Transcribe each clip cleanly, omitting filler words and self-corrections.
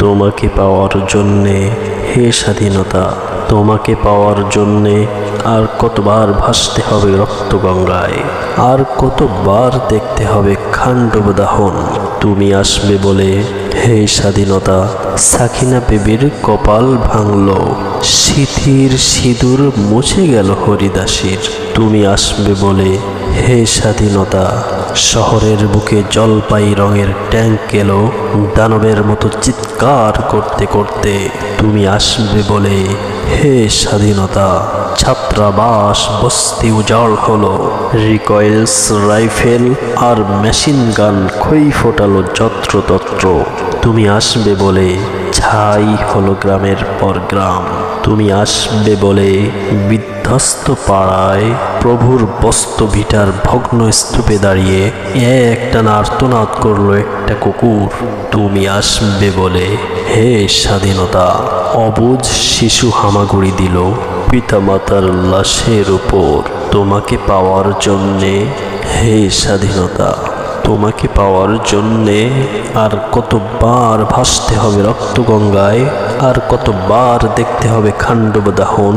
তোমাকে পাওয়ার জন্যে হে স্বাধীনতা, তোমাকে পাওয়ার জন্যে আর কতবার ভাসতে হবে রক্তগঙ্গায়, আর কতবার দেখতে হবে খান্ডব দাহন। তুমি আসবে বলে হে স্বাধীনতা, সাকিনা বেবির কপাল ভাঙল, সিথির সিঁদুর মুছে গেল হরিদাসীর। তুমি আসবে বলে হে স্বাধীনতা, শহরের বুকে জলপাই রঙের ট্যাঙ্ক এলো দানবের মতো চিৎকার করতে করতে। তুমি আসবে বলে হে স্বাধীনতা, ছাত্রাবাস বস্তি উজাড় হলো, রিকয়েলস রাইফেল আর মেশিন গান খই ফোটালো যত্রতত্র। তুমি আসবে বলে ছাই হলো গ্রামের পর গ্রাম। তুমি আসবে বলে বিধ্বস্ত পাড়ায় প্রভুর বস্ত্র ভিটার ভগ্ন স্তূপে দাঁড়িয়ে একটানা আর্তনাদ করলো একটা কুকুর। তুমি আসবে বলে হে স্বাধীনতা, অবুঝ শিশু হামাগুড়ি দিল পিতামাতার লাশের উপর। তোমাকে পাওয়ার জন্যে হে স্বাধীনতা, তোমাকে পাওয়ার জন্যে আর কতবার ভাসতে হবে রক্তগঙ্গায়, আর কতবার দেখতে হবে খান্ডব দাহন।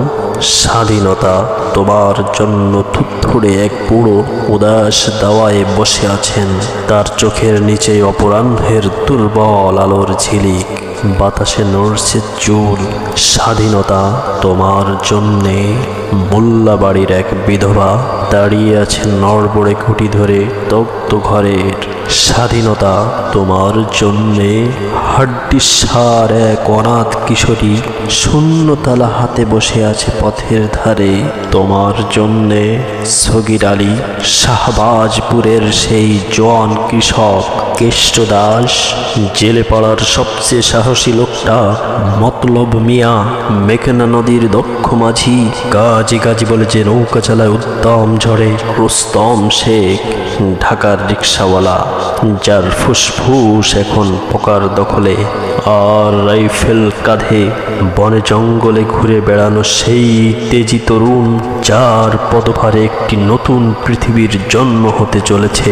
স্বাধীনতা, তোমার জন্য থুথুড়ে এক বুড়ো উদাস দাওয়ায় বসে আছেন, তার চোখের নিচে অপরাহ্নের দুর্বল আলোর ঝিলিক, বাতাসে নড়ছে চুল। স্বাধীনতা, তোমার জন্যে মোল্লাবাড়ির এক বিধবা দাঁড়িয়ে আছে নড়বড়ে খুঁটি ধরে দগ্ধ ঘরের। স্বাধীনতা, তোমার জন্যে হাড্ডিসার এক অনাথ কিশোরী শূন্যতালা হাতে বসে আছে পথের ধারে। তোমার জন্যে সগির আলী, শাহবাজপুরের সেই জোয়ান কৃষক কেষ্টদাস, জেলে পাড়ার সবচেয়ে সাহসী লোকটা মতলব মিয়া, মেঘনা নদীর দক্ষ মাঝি, গাজি গাজি বলে যে নৌকা চালায় উদ্দাম ঝড়ে রুস্তম শেখ, ঢাকার রিক্সাওয়ালা যার ফুসফুস এখন পোকার দখলে, আর রাইফেল কাঁধে বনে জঙ্গলে ঘুরে বেড়ানো সেই তেজি তরুণ যার পদভারে একটি নতুন পৃথিবীর জন্ম হতে চলেছে।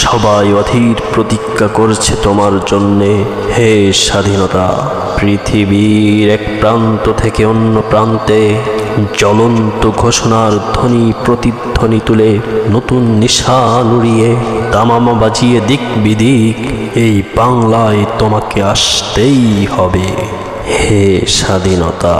সবাই অধীর প্রতিজ্ঞা করছে তোমার জন্যে হে স্বাধীনতা। পৃথিবীর এক প্রান্ত থেকে অন্য প্রান্তে জ্বলন্ত ঘোষণার ধ্বনি প্রতিধ্বনি তুলে নতুন নিশান উড়িয়ে দামামা বাজিয়ে দিক বিদিক এই বাংলায় তোমাকে আসতেই হবে হে স্বাধীনতা।